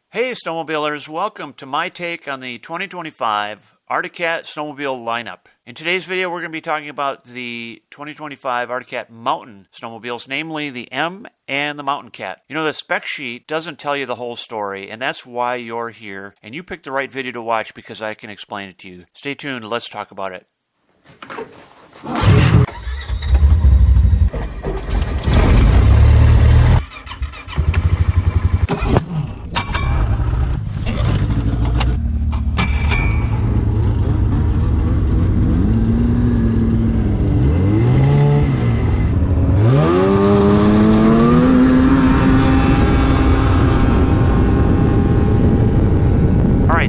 Hey snowmobilers, welcome to my take on the 2025 Arctic Cat snowmobile lineup. In today's video we're going to be talking about the 2025 Arctic Cat mountain snowmobiles, namely the M and the Mountain Cat. You know, the spec sheet doesn't tell you the whole story, and that's why you're here, and you picked the right video to watch because I can explain it to you. Stay tuned, let's talk about it.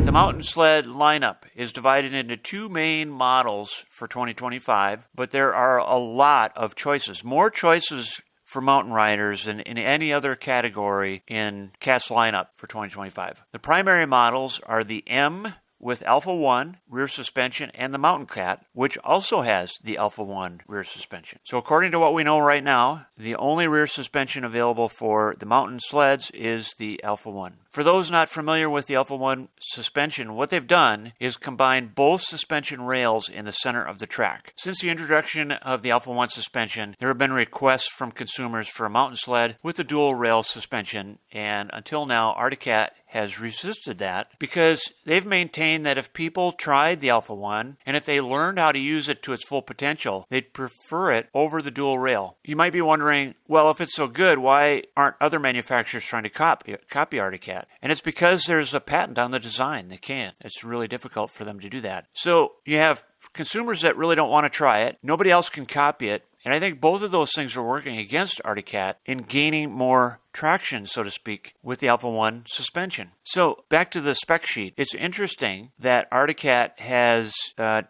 The mountain sled lineup is divided into two main models for 2025, but there are a lot of choices. More choices for mountain riders than in any other category in CAT's lineup for 2025. The primary models are the M with Alpha 1 rear suspension and the Mountain Cat, which also has the Alpha 1 rear suspension. So according to what we know right now, the only rear suspension available for the mountain sleds is the Alpha 1. For those not familiar with the Alpha 1 suspension, what they've done is combine both suspension rails in the center of the track. Since the introduction of the Alpha 1 suspension, there have been requests from consumers for a mountain sled with a dual rail suspension, and until now, Arctic Cat has resisted that because they've maintained that if people tried the Alpha 1 and if they learned how to use it to its full potential, they'd prefer it over the dual rail. You might be wondering, well, if it's so good, why aren't other manufacturers trying to copy Arctic Cat? And it's because there's a patent on the design. They can't. It's really difficult for them to do that. So you have consumers that really don't want to try it. Nobody else can copy it. And I think both of those things are working against Arctic Cat in gaining more traction, so to speak, with the Alpha 1 suspension. So back to the spec sheet. It's interesting that Arctic Cat has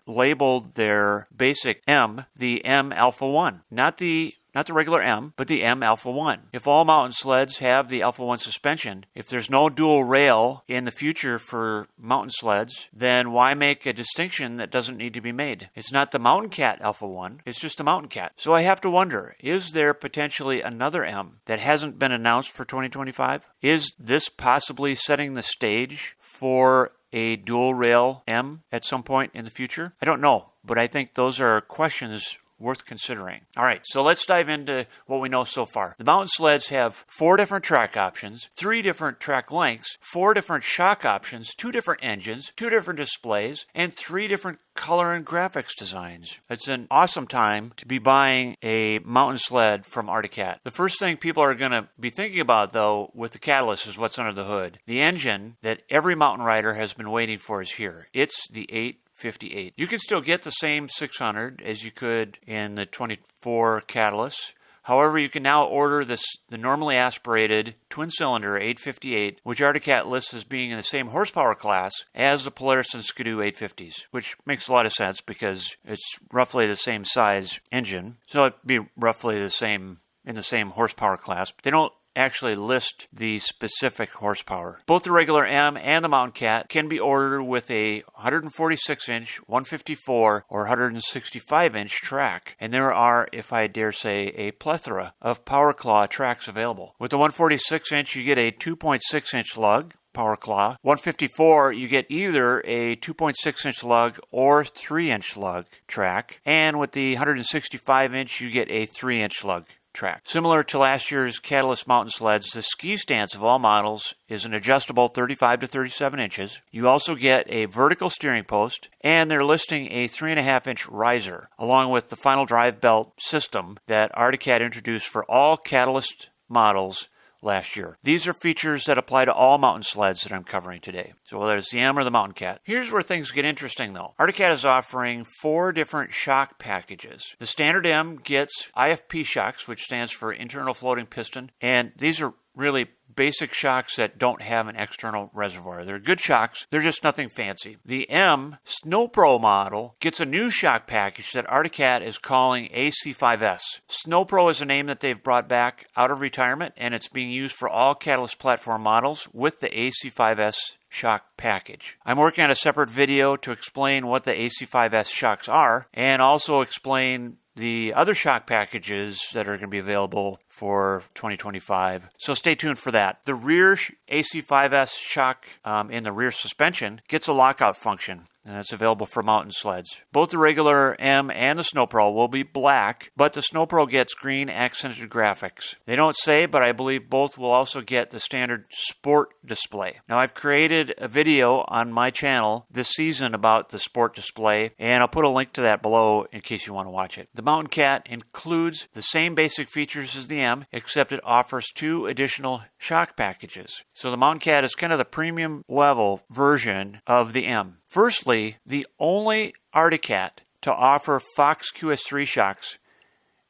labeled their basic M the M Alpha 1, not the regular M, but the M Alpha 1. If all mountain sleds have the Alpha 1 suspension, if there's no dual rail in the future for mountain sleds, then why make a distinction that doesn't need to be made? It's not the Mountain Cat Alpha 1, it's just the Mountain Cat. So I have to wonder, is there potentially another M that hasn't been announced for 2025? Is this possibly setting the stage for a dual rail M at some point in the future? I don't know, but I think those are questions worth considering. All right, so let's dive into what we know so far. The mountain sleds have 4 different track options, 3 different track lengths, 4 different shock options, 2 different engines, 2 different displays, and 3 different color and graphics designs. It's an awesome time to be buying a mountain sled from Arctic Cat. The first thing people are going to be thinking about, though, with the Catalyst is what's under the hood. The engine that every mountain rider has been waiting for is here. It's the 858. You can still get the same 600 as you could in the 24 Catalyst. However, you can now order the normally aspirated twin-cylinder 858, which Arctic Cat lists as being in the same horsepower class as the Polaris and Skidoo 850s, which makes a lot of sense because it's roughly the same size engine. So it'd be roughly the same in the same horsepower class, but they don't actually list the specific horsepower. Both the regular M and the Mountain Cat can be ordered with a 146-inch, 154, or 165-inch track, and there are, if I dare say, a plethora of Power Claw tracks available. With the 146-inch, you get a 2.6-inch lug, Power Claw. 154, you get either a 2.6-inch lug or 3-inch lug track, and with the 165-inch, you get a 3-inch lug track. Similar to last year's Catalyst mountain sleds, the ski stance of all models is an adjustable 35 to 37 inches. You also get a vertical steering post, and they're listing a 3.5-inch riser, along with the final drive belt system that Arctic Cat introduced for all Catalyst models last year. These are features that apply to all mountain sleds that I'm covering today. So whether it's the M or the Mountain Cat. Here's where things get interesting though. Arctic Cat is offering 4 different shock packages. The standard M gets IFP shocks, which stands for internal floating piston, and these are really basic shocks that don't have an external reservoir. They're good shocks, they're just nothing fancy. The M Snow Pro model gets a new shock package that Arctic Cat is calling AC5S. Snow Pro is a name that they've brought back out of retirement, and it's being used for all Catalyst platform models with the AC5S shock package. I'm working on a separate video to explain what the AC5S shocks are and also explain the other shock packages that are going to be available for 2025. So stay tuned for that. The rear AC5S shock in the rear suspension gets a lockout function, and it's available for mountain sleds. Both the regular M and the Snow Pro will be black, but the Snow Pro gets green accented graphics. They don't say, but I believe both will also get the standard sport display. Now, I've created a video on my channel this season about the sport display, and I'll put a link to that below in case you want to watch it. The Mountain Cat includes the same basic features as the M, except it offers 2 additional shock packages. So the Mountain Cat is kind of the premium level version of the M. Firstly, the only Arctic Cat to offer Fox QS3 shocks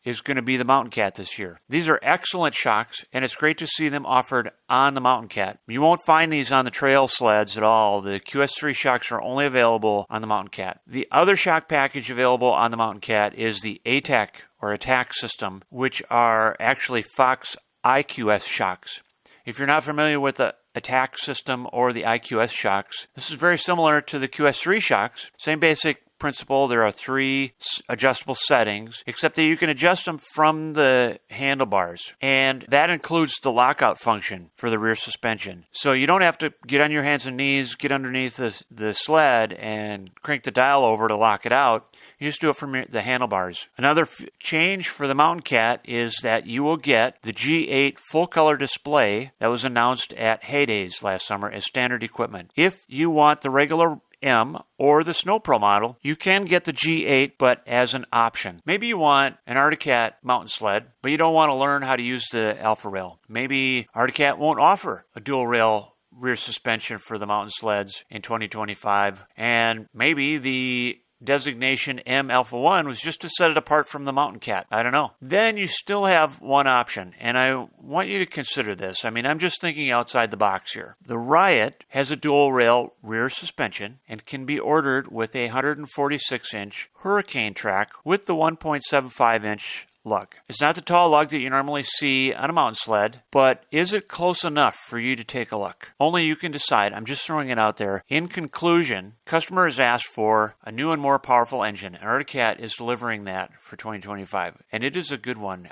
is going to be the Mountain Cat this year. These are excellent shocks, and it's great to see them offered on the Mountain Cat. You won't find these on the trail sleds at all. The QS3 shocks are only available on the Mountain Cat. The other shock package available on the Mountain Cat is the ATAC or ATAC system, which are actually Fox IQS shocks. If you're not familiar with the ATAC system or the IQS shocks, this is very similar to the QS3 shocks. Same basic principle. There are 3 adjustable settings, except that you can adjust them from the handlebars, and that includes the lockout function for the rear suspension. So you don't have to get on your hands and knees, get underneath the sled and crank the dial over to lock it out. You just do it from the handlebars. Another change for the Mountain Cat is that you will get the G8 full color display that was announced at Heydays last summer as standard equipment. If you want the regular M or the Snow Pro model, you can get the G8, but as an option. Maybe you want an Arctic Cat mountain sled, but you don't want to learn how to use the Alpha Rail. Maybe Arctic Cat won't offer a dual rail rear suspension for the mountain sleds in 2025, and maybe the designation M Alpha 1 was just to set it apart from the Mountain Cat. I don't know. Then you still have one option, and I want you to consider this. I mean, I'm just thinking outside the box here. The Riot has a dual rail rear suspension and can be ordered with a 146-inch Hurricane track with the 1.75-inch lug. It's not the tall lug that you normally see on a mountain sled, but is it close enough for you to take a look? Only you can decide. I'm just throwing it out there. In conclusion, customers asked for a new and more powerful engine, and Arctic Cat is delivering that for 2025, and it is a good one.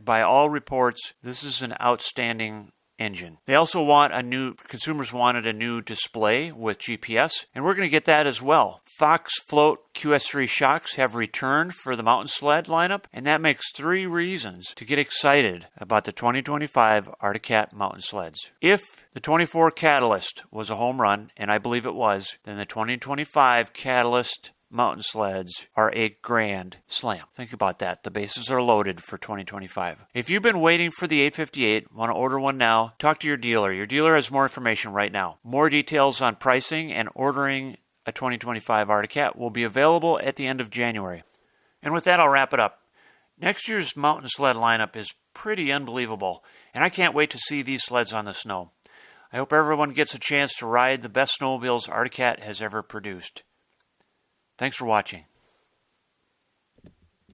By all reports, this is an outstanding engine. They also consumers wanted a new display with GPS, and we're going to get that as well. Fox Float QS3 shocks have returned for the mountain sled lineup, and that makes 3 reasons to get excited about the 2025 Arctic Cat mountain sleds. If the 24 Catalyst was a home run, and I believe it was, then the 2025 Catalyst mountain sleds are a grand slam. Think about that. The bases are loaded for 2025. If you've been waiting for the 858, want to order one now, talk to your dealer. Your dealer has more information right now. More details on pricing and ordering a 2025 Arctic Cat will be available at the end of January. And with that, I'll wrap it up. Next year's mountain sled lineup is pretty unbelievable, and I can't wait to see these sleds on the snow. I hope everyone gets a chance to ride the best snowmobiles Arctic Cat has ever produced. Thanks for watching.